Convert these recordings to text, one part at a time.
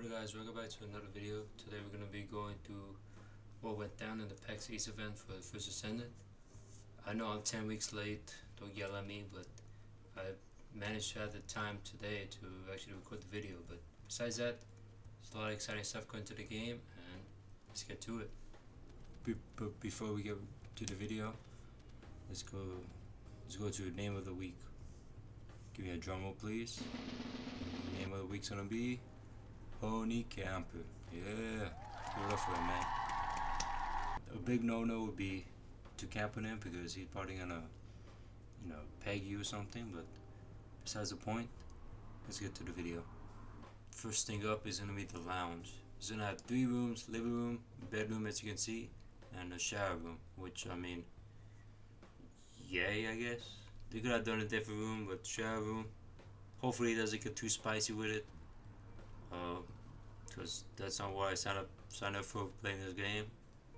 Alright guys, welcome back to another video. Today we're going to be going through what went down in the PAX East event for the First Descendant. I know I'm 10 weeks late, don't yell at me, but I managed to have the time today to actually record the video. But besides that, there's a lot of exciting stuff going to the game, and let's get to it. But before we get to the video, let's go to the name of the week. Give me a drum roll please. The name of the week's gonna be Pony Camper. Yeah, give it up for him, man. A big no-no would be to camp on him because he's probably gonna, peg you or something. But besides the point, let's get to the video. First thing up is gonna be the lounge. It's gonna have 3 rooms: living room, bedroom as you can see, and a shower room. Which I mean, yay, I guess. They could have done a different room, but shower room. Hopefully it doesn't get too spicy with it. Because that's not what I signed up for playing this game.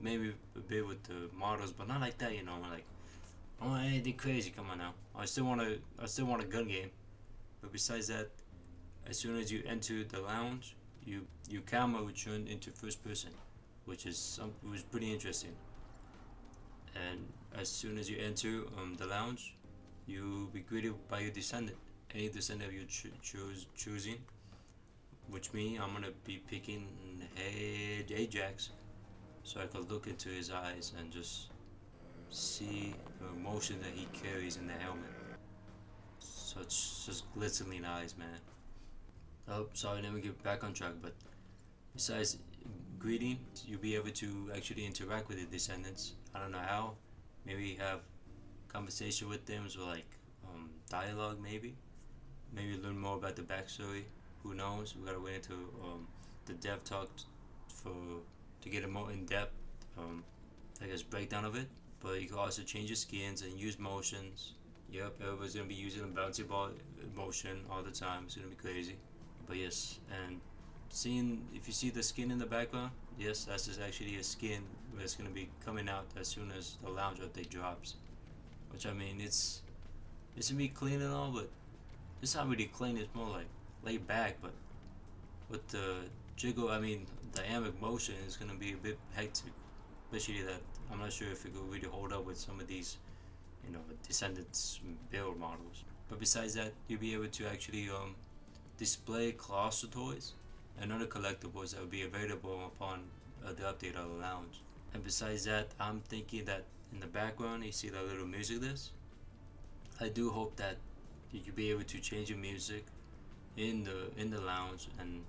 Maybe a bit with the models, but not like that, like I don't want anything crazy. Come on now. I still want a gun game. But besides that, as soon as you enter the lounge, your camera will turn into first person, which was pretty interesting. And as soon as you enter the lounge, you'll be greeted by your descendant. Any descendant you're choosing. Which means I'm gonna be picking Ajax, so I could look into his eyes and just see the emotion that he carries in the helmet. Such glistening eyes, man. Oh, sorry, let me get back on track. But besides greeting, you'll be able to actually interact with the descendants. I don't know how. Maybe have conversation with them, so like dialogue, maybe learn more about the backstory. Who knows? We gotta wait until the dev talk to get a more in-depth, breakdown of it. But you can also change your skins and use motions. Yep, everybody's gonna be using a bouncy ball motion all the time. It's gonna be crazy. But yes, and if you see the skin in the background, yes, that's just actually a skin that's gonna be coming out as soon as the lounge update drops. Which I mean, it's gonna be clean and all, but it's not really clean. It's more like laid back, but with the dynamic motion is gonna be a bit hectic, especially that I'm not sure if it will really hold up with some of these, Descendants build models. But besides that, you'll be able to actually display cluster toys and other collectibles that will be available upon the update of the lounge. And besides that, I'm thinking that in the background you see that little music list. I do hope that you'll be able to change your music in the lounge and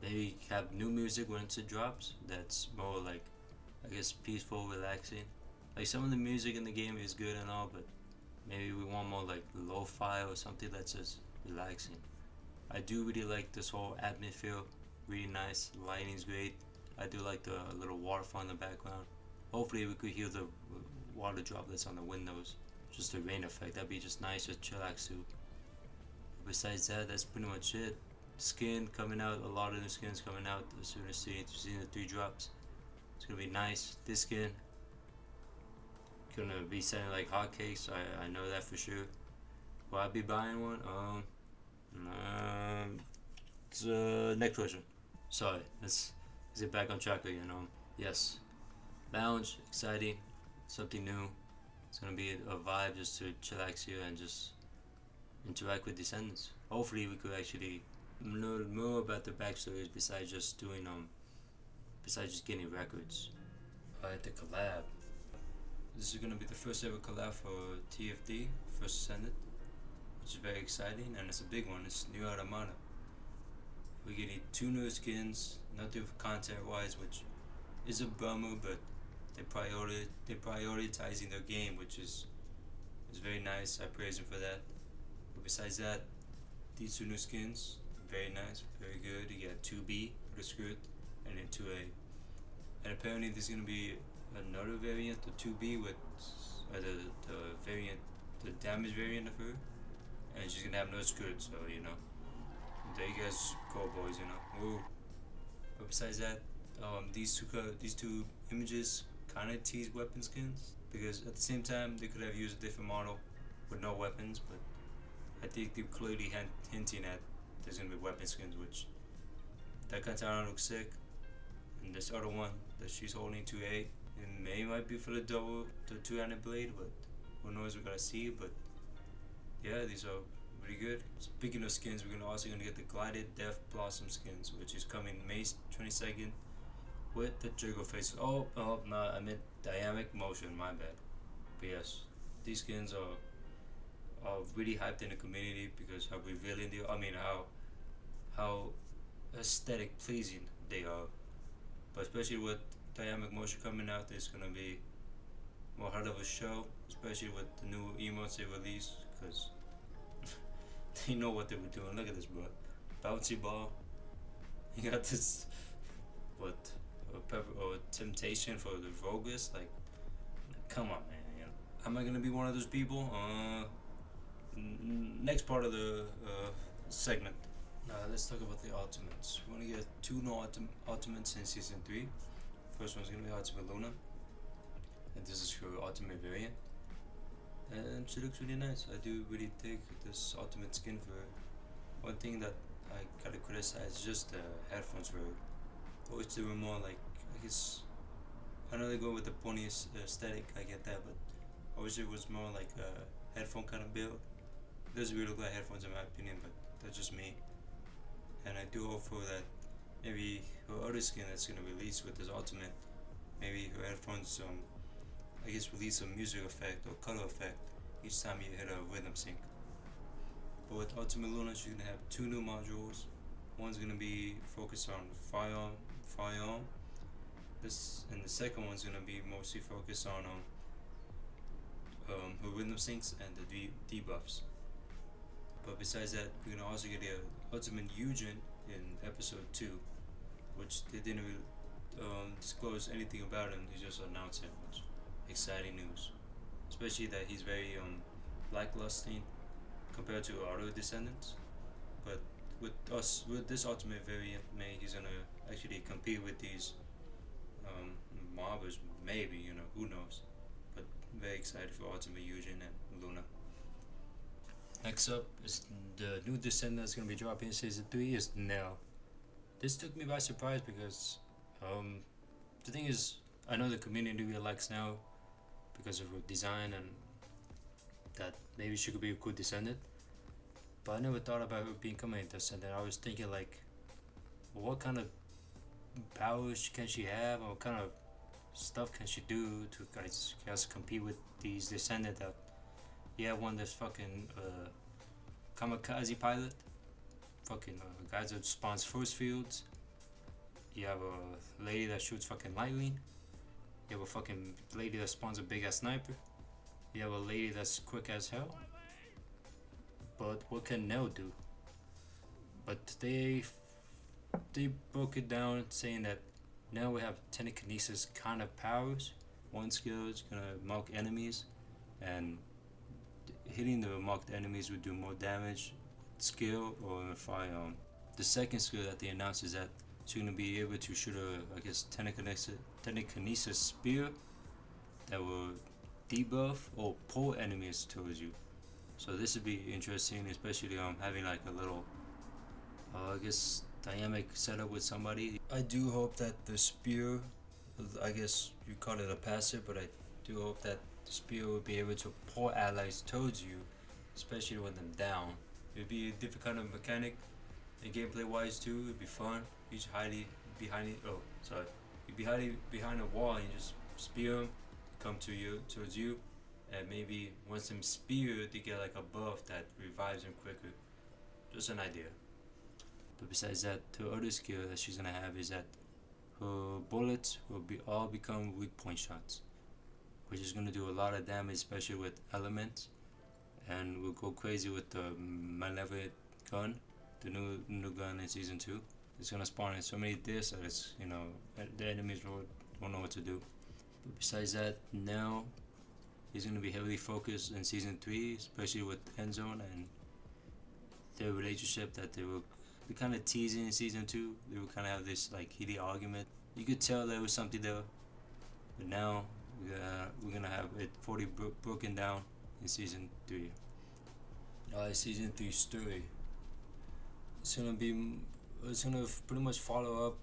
maybe have new music once it drops that's more like, I guess, peaceful, relaxing. Like some of the music in the game is good and all, but maybe we want more like lo-fi or something that's just relaxing. I do really like this whole atmosphere, really nice. Lighting's great. I do like the little waterfall in the background. Hopefully we could hear the water droplets on the windows. Just the rain effect, that'd be just nice to chillax to. Besides that, that's pretty much it. Skin coming out, a lot of new skins coming out as soon as seeing the 3 drops. It's gonna be nice. This skin gonna be selling like hotcakes. I know that for sure. Will I be buying one? Next question. Sorry, let's get back on track again. Yes, lounge, exciting, something new. It's gonna be a vibe just to chillax here and just interact with Descendants. Hopefully we could actually learn more about the backstories besides just getting records. Alright, the collab. This is gonna be the first ever collab for TFD, First Descendant, which is very exciting, and it's a big one. It's Neir Automata. We're getting 2 new skins, nothing content wise, which is a bummer, but they're prioritizing their game, which is very nice. I praise them for that. But besides that, these 2 new skins, very nice, very good. You got 2B for the skirt and then 2A. And apparently there's gonna be another variant, the 2B with the damage variant of her, and she's gonna have no skirt. So there you guys go, boys. Woo. But besides that, these two images kind of tease weapon skins, because at the same time they could have used a different model with no weapons, but I think they're clearly hinting at there's gonna be weapon skins, which That katana looks sick. And this other one that she's holding 2A, it might be for the two-handed blade, but who knows? We gotta see. But yeah, these are pretty good. Speaking of skins, we're also gonna get the Glided Death Blossom skins, which is coming May 22nd with the trigger face. Oh no, I meant dynamic motion. My bad. But yes, these skins are really hyped in the community because how revealing they are. I mean how aesthetic pleasing they are. But especially with dynamic motion coming out, it's gonna be more hard of a show, especially with the new emotes they released, because they know what they were doing. Look at this, bro. Bouncy ball. You got this, what, or temptation for the Vogus? Like, come on, man. You know? Am I gonna be one of those people? Next part of the segment. Let's talk about the ultimates. We're gonna get two new ultimates in season 3. First one's gonna be Ultimate Luna, and this is her ultimate variant. And she looks really nice. I do really dig this ultimate skin for her. One thing that I gotta criticize is just the headphones for her. I wish they were more like, I guess, I know they go with the pony aesthetic, I get that, but I wish it was more like a headphone kind of build. It doesn't really look like headphones in my opinion, but that's just me. And I do hope for that maybe her other skin that's gonna release with this ultimate, maybe her headphones I guess release a music effect or color effect each time you hit a rhythm sync. But with Ultimate Luna, she's gonna have 2 new modules. One's gonna be focused on firearm. This and the second one's gonna be mostly focused on her rhythm syncs and the debuffs. But besides that, we're gonna also get the Ultimate Yujin in episode 2, which they didn't really disclose anything about him. They just announced him, which exciting news. Especially that he's very lacklusting compared to other Descendants. But with this ultimate variant, maybe he's gonna actually compete with these mobbers. Maybe, you know, who knows. But very excited for Ultimate Yujin and Luna. Next up is the new Descendant that's gonna be dropping in season 3 is Nell. This took me by surprise because the thing is, I know the community really likes Nell because of her design and that maybe she could be a good Descendant. But I never thought about her becoming a Descendant. I was thinking like, what kind of powers can she have, or what kind of stuff can she do to guys compete with these Descendants that you have one that's fucking kamikaze pilot, fucking guys that spawns force fields. You have a lady that shoots fucking lightning. You have a fucking lady that spawns a big ass sniper. You have a lady that's quick as hell. But what can Nell do? But they broke it down saying that Nell will have telekinesis kind of powers. One skill is gonna mark enemies, and hitting the marked enemies would do more damage, skill, or firearm. The second skill that they announced is that she's gonna be able to shoot a, I guess, telekinesis spear that will debuff or pull enemies towards you. So this would be interesting, especially having like a little, I guess, dynamic setup with somebody. I do hope that the spear, I guess you call it a passive, but I do hope that the spear will be able to pull allies towards you, especially when them down. It would be a different kind of mechanic, and gameplay wise too. It'd be fun. You just hide behind it. Oh, sorry. You'd be hiding behind a wall and you just spear them, come towards you, and maybe once them speared, they get like a buff that revives them quicker. Just an idea. But besides that, the other skill that she's gonna have is that her bullets will all become weak point shots, which is gonna do a lot of damage, especially with elements. And we'll go crazy with the Malevolent gun, the new gun in season 2. It's gonna spawn in so many discs that it's, you know, the enemies won't know what to do. But besides that, Nell is gonna be heavily focused in season 3, especially with Endzone and their relationship that they were kind of teasing in season 2. They would kind of have this like heated argument. You could tell there was something there, but now we're gonna have it fully broken down in season 3. Season 3 story. It's gonna be it's gonna pretty much follow up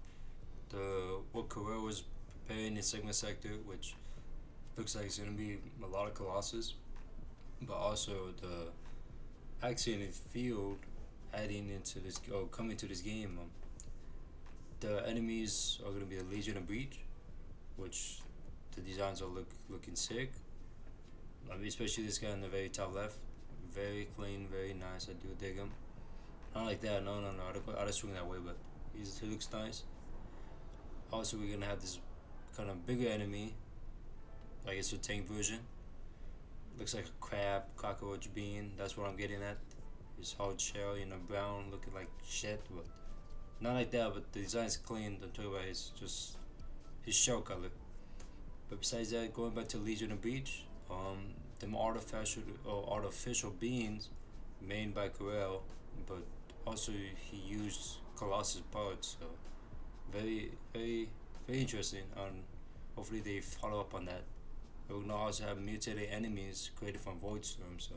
the what Carell was preparing in Sigma Sector, which looks like it's gonna be a lot of Colossus, but also the action and field adding into this or coming to this game. The enemies are gonna be the Legion of Breach, which the designs are looking sick. I mean, especially this guy in the very top left, very clean, very nice. I do dig him. Not like that. No. I just swing that way, but he looks nice. Also, we're gonna have this kind of bigger enemy. I guess a tank version. Looks like a crab, cockroach bean. That's what I'm getting at. His hard shell, brown, looking like shit, but not like that. But the design's clean. I'm talking about his shell color. But besides that, going back to Legion of Breach, them artificial beings made by Carell, but also he used Colossus parts. So very interesting. Hopefully they follow up on that. We're gonna also have mutated enemies created from Voidstorm, so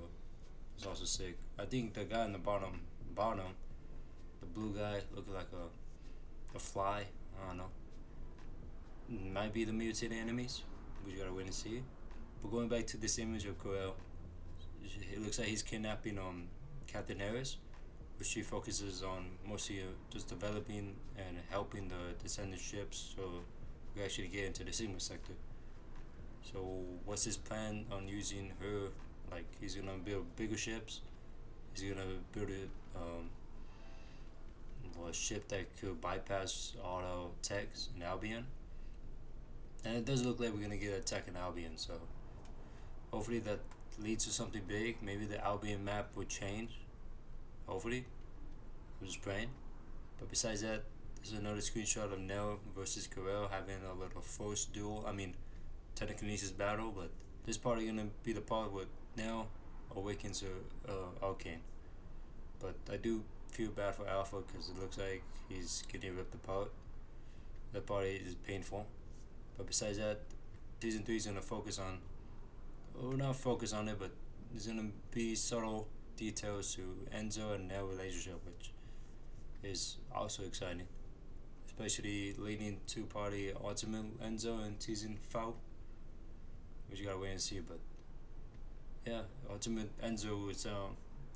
it's also sick. I think the guy in the bottom, the blue guy looking like a fly. I don't know. Might be the mutated enemies. We gotta wait and see. But going back to this image of Carell, it looks like he's kidnapping Captain Harris, which she focuses on mostly just developing and helping the Descendant ships, so we actually get into the Sigma Sector. So what's his plan on using her? Like, he's gonna build bigger ships. He's gonna build a ship that could bypass auto techs in Albion. And it does look like we're gonna get a tech in Albion, so hopefully that leads to something big. Maybe the Albion map will change. Hopefully. I'm just praying. But besides that, there's another screenshot of Nell versus Carell having a little force duel. I mean, telekinesis battle, but this part is gonna be the part where Nell awakens her Arcane. But I do feel bad for Alpha because it looks like he's getting ripped apart. That part is painful. But besides that, season 3 is gonna focus on, or not focus on it, but there's gonna be subtle details to Enzo and Nell relationship, which is also exciting. Especially leading to party ultimate Enzo in season 4, which you gotta wait and see. But yeah, ultimate Enzo is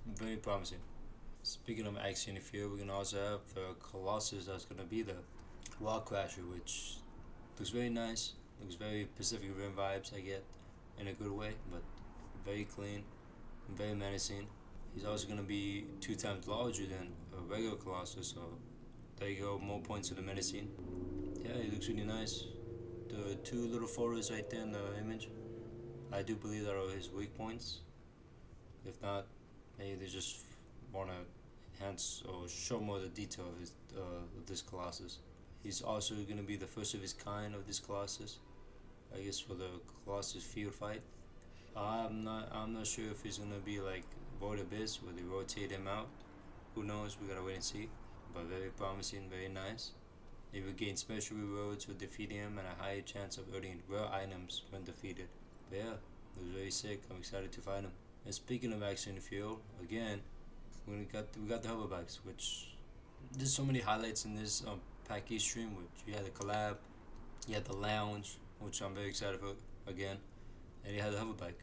very promising. Speaking of action in the field, we're gonna also have Colossus that's gonna be the Wall Crasher, which looks very nice. Looks very Pacific Rim vibes I get in a good way, but very clean and very menacing. He's also gonna be 2 times larger than a regular Colossus, so there you go, more points to the menacing. Yeah, he looks really nice. The 2 little photos right there in the image, I do believe that are his weak points. If not, maybe they just wanna enhance or show more of the detail of this Colossus. He's also gonna be the first of his kind of this Colossus, I guess, for the Colossus field fight. I'm not sure if he's gonna be like Void Abyss where they rotate him out. Who knows? We gotta wait and see. But very promising, very nice. He will gain special rewards for defeating him and a higher chance of earning rare items when defeated. But yeah, it was very sick. I'm excited to fight him. And speaking of action in the field, again, we got the HOVERBIKes, which there's so many highlights in this Pack East stream. Which you had the collab, you had the lounge, which I'm very excited for again, and you had the HOVERBIKE.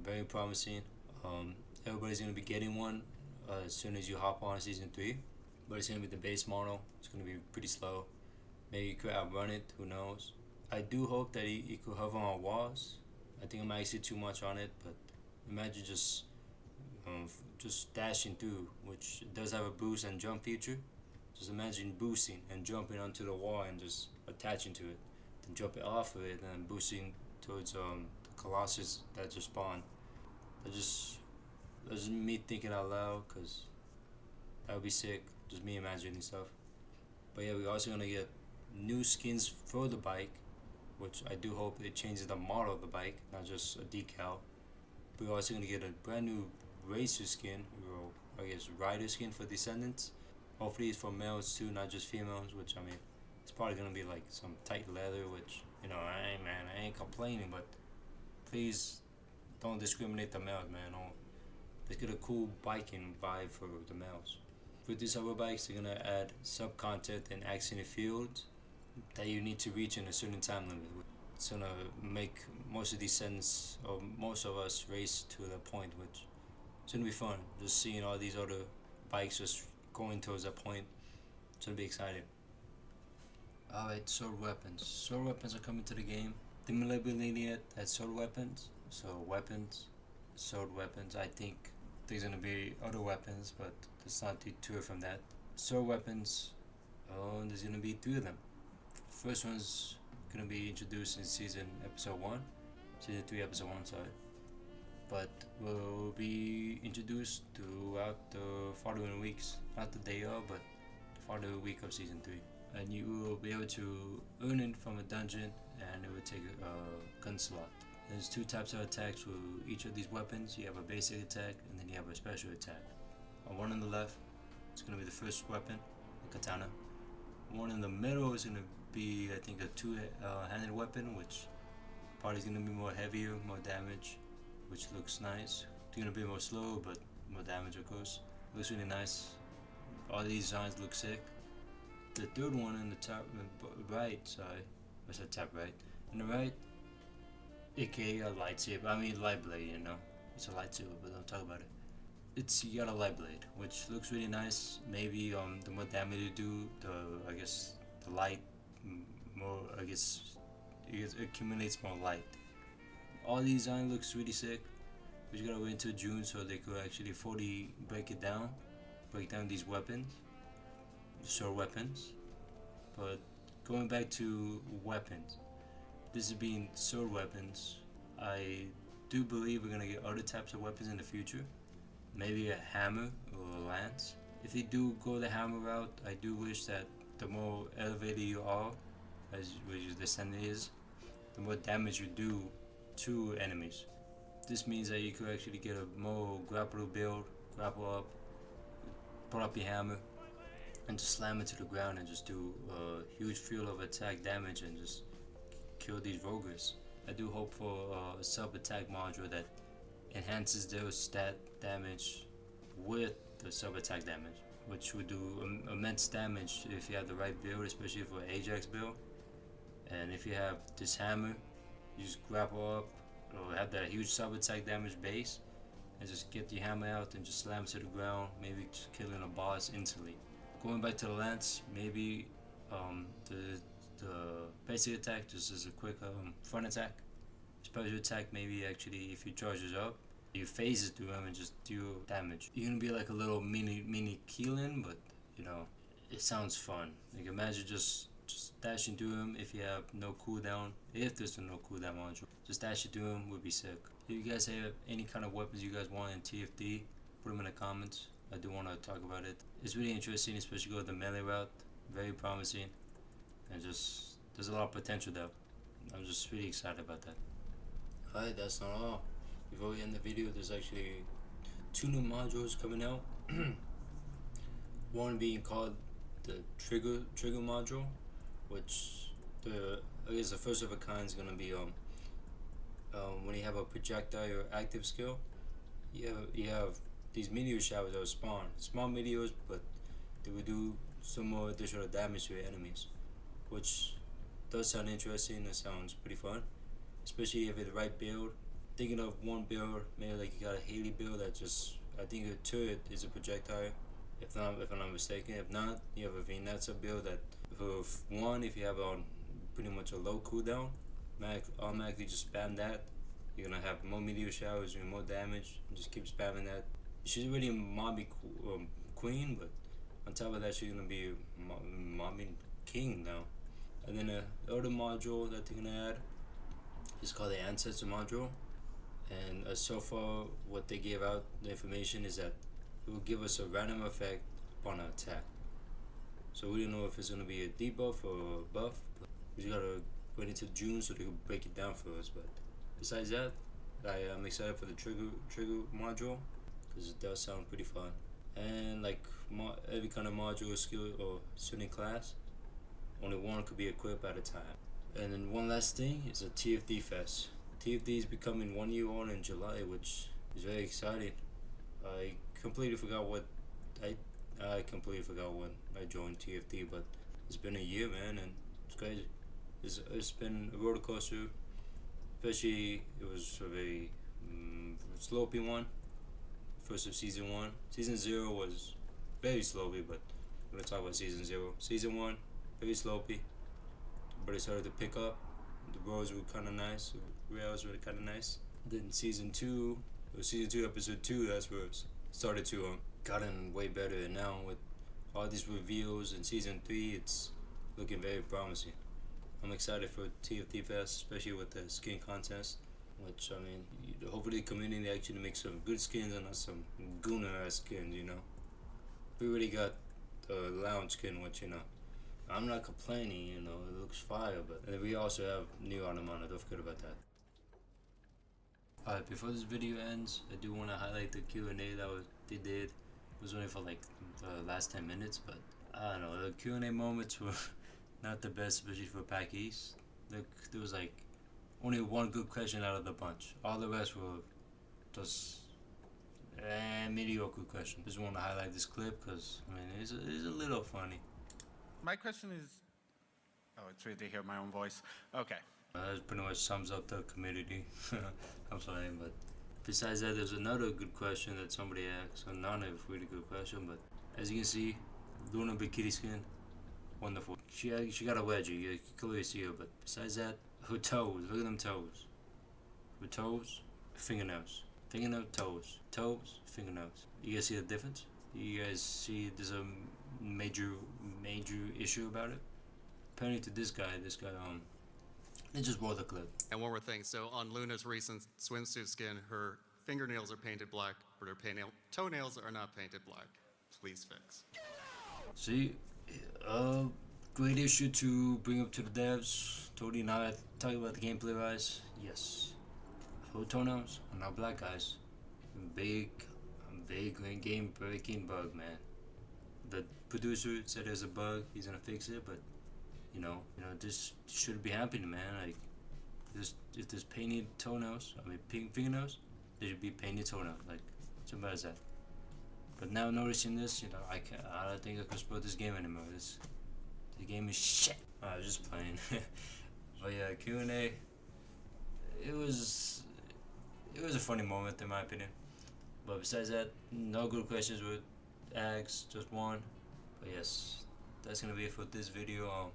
Very promising. Everybody's gonna be getting one as soon as you hop on season 3, but it's gonna be the base model. It's gonna be pretty slow. Maybe you could outrun it. Who knows? I do hope that he could hover on walls. I think I'm actually too much on it, but imagine just dashing through, which does have a boost and jump feature. Just imagine boosting and jumping onto the wall and just attaching to it, then jumping off of it and boosting towards the Colossus that just spawned. That's just me thinking out loud, cause that would be sick. Just me imagining stuff. But yeah, we're also gonna get new skins for the bike, which I do hope it changes the model of the bike, not just a decal. We're also gonna get a brand new racer skin, or I guess rider skin for Descendants. Hopefully it's for males too, not just females, which I mean, it's probably gonna be like some tight leather, which, I ain't complaining, but please don't discriminate the males, man. Let's get a cool biking vibe for the males. with these HOVERBIKEs, they're gonna add sub content and accident fields that you need to reach in a certain time limit. It's gonna make most of these sentence or most of us race to that point, which it's gonna be fun. Just seeing all these other bikes just going towards that point. It's gonna be exciting. Alright, sword weapons. Sword weapons are coming to the game. They're labeling it as sword weapons. So weapons, sword weapons. I think there's gonna be other weapons, but let's not detour from that. Sword weapons. There's gonna be 3 of them. First one's gonna be introduced in season episode 1, season 3 episode 1, sorry. But will be introduced throughout the following weeks, not the day of, but the following week of season 3. And you will be able to earn it from a dungeon, and it will take a gun slot. There's 2 types of attacks with each of these weapons. You have a basic attack, and then you have a special attack. One on the left, it's gonna be the first weapon, the katana. One in the middle is gonna be, I think, a 2-handed weapon, which probably is gonna be more heavier, more damage, which looks nice. It's gonna be more slow, but more damage, of course. Looks really nice. All these designs look sick. The third one in the top right, sorry, I said top right. On the right, aka a lightsaber. I mean light blade, you know. It's a lightsaber, but don't talk about it. You got a light blade, which looks really nice. Maybe the more damage you do, the light more, it accumulates more light. All the design looks really sick. We just gotta wait until June so they could actually fully break down these weapons, sword weapons. But going back to weapons, this is being sword weapons. I do believe we're gonna get other types of weapons in the future. Maybe a hammer or a lance. If they do go the hammer route, I do wish that the more elevated you are, which your Descendant is, the more damage you do to enemies. This means that you could actually get a more grapple build, grapple up, pull up your hammer, and just slam it to the ground and just do a huge field of attack damage and just kill these roguers. I do hope for a sub-attack module that enhances their stat damage with the sub-attack damage, which would do immense damage if you have the right build, especially for Ajax build. And if you have this hammer, you just grapple up or have that huge sub-attack damage base and just get the hammer out and just slam it to the ground, maybe just killing a boss instantly. Going back to the lance, maybe the basic attack just as a quick front attack. Special attack, maybe actually if you charge it up, you phase it through him and just do damage. You're gonna be like a little mini Keelan, but you know, it sounds fun. Like imagine just dashing through him if you have no cooldown. If there's no cooldown module, just dashing through him would be sick. If you guys have any kind of weapons you guys want in TFD, put them in the comments. I do want to talk about it. It's really interesting, especially go the melee route. Very promising, and just there's a lot of potential there. I'm just really excited about that. Alright, that's not all. Before we end the video, there's actually 2 new modules coming out. One being called the trigger module, which the first of a kind is gonna be when you have a projectile or active skill, you have these meteor showers that will spawn. Small meteors, but they will do some more additional damage to your enemies, which does sound interesting. It sounds pretty fun, especially if you have the right build. Thinking of one build, maybe like you got a Hailey build that just, I think a turret is a projectile, if I'm not mistaken. If not, you have a Vinetza build that if you have on pretty much a low cooldown, automatically just spam that. You're gonna have more meteor showers and more damage. Just keep spamming that. She's already a mobby queen, but on top of that, she's gonna be a mobby king now. And then the other module that they're gonna add is called the Ancestor module. And so far, what they gave out, the information is that it will give us a random effect upon an attack. So we don't know if it's gonna be a debuff or a buff. We just gotta wait until June so they can break it down for us. But besides that, I'm excited for the trigger module because it does sound pretty fun. And like every kind of module, skill, or certain class, only one could be equipped at a time. And then one last thing is a TFD Fest. TFD is becoming 1 year old in July, which is very exciting. I completely forgot what I completely forgot when I joined TFT, but it's been a year, man, and it's crazy. It's been a roller coaster. Especially, it was a very slopey one. First of season 1. Season 0 was very slopey, but we're gonna talk about season 0. Season 1, very slopey, but it started to pick up. The roads were kind of nice. The rails were kind of nice. Then season 2, episode 2, that's where it started to gotten way better. And now with all these reveals in season 3, it's looking very promising. I'm excited for TFT Fest, especially with the skin contest, which, I mean, hopefully the community actually makes some good skins and not some gooner ass skins, you know. We already got the lounge skin, which, you know, I'm not complaining, you know, it looks fire, but and we also have Neir Automata, don't forget about that. Alright, before this video ends, I do want to highlight the Q&A that they did. It was only for like the last 10 minutes, but I don't know, the Q&A moments were not the best, especially for Pack East. There was like only one good question out of the bunch. All the rest were just mediocre questions. Just want to highlight this clip because, I mean, it's a little funny. My question is... Oh, it's weird to hear my own voice. Okay. That pretty much sums up the community. I'm sorry, but besides that, there's another good question that somebody asked. Not a really good question, but as you can see, Luna bikini skin, wonderful. She got a wedgie. You can clearly see her, but besides that, her toes. Look at them toes. Her toes, fingernails, toes, fingernails. You guys see the difference? You guys see there's a major issue about it. Apparently to this guy, they just wore the clip. And one more thing, so on Luna's recent swimsuit skin, her fingernails are painted black, but her toenails are not painted black. Please fix. See, great issue to bring up to the devs. Totally not talking about the gameplay wise. Yes, her toenails are not black, guys. Big game breaking bug, man. The producer said there's a bug, he's gonna fix it, but you know, this shouldn't be happening, man. Like, if there's painted toenails, pink fingernails, there should be painted toenails. Like, simple as that. But now noticing this, you know, I don't think I can support this game anymore. The game is shit. I was just playing. But yeah, Q&A. It was a funny moment in my opinion. But besides that, no good questions were asked, just one. But yes, that's gonna be it for this video.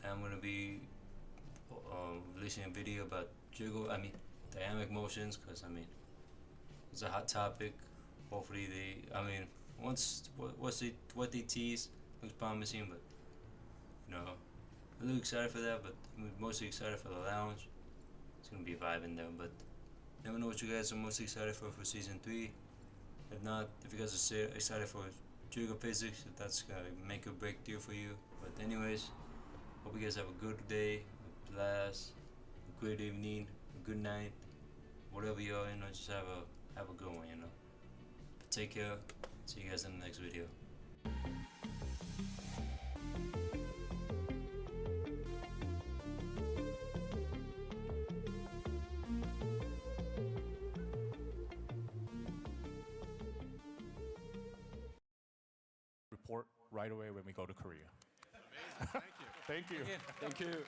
I'm gonna be releasing a video about dynamic motions, because it's a hot topic. Hopefully what they tease looks promising, but you know, I'm really excited for that. But I'm mostly excited for the lounge. It's gonna be vibing there. But let me know what you guys are most excited for season 3. If not, if you guys are excited for Jiggle Physics, if that's gonna make a break deal for you. But anyways, hope you guys have a good day, a blast, a great evening, a good night, whatever you are, just have a good one, But take care. See you guys in the next video. Report right away when we go to Korea. Amazing, thank you. Thank you. Thank you.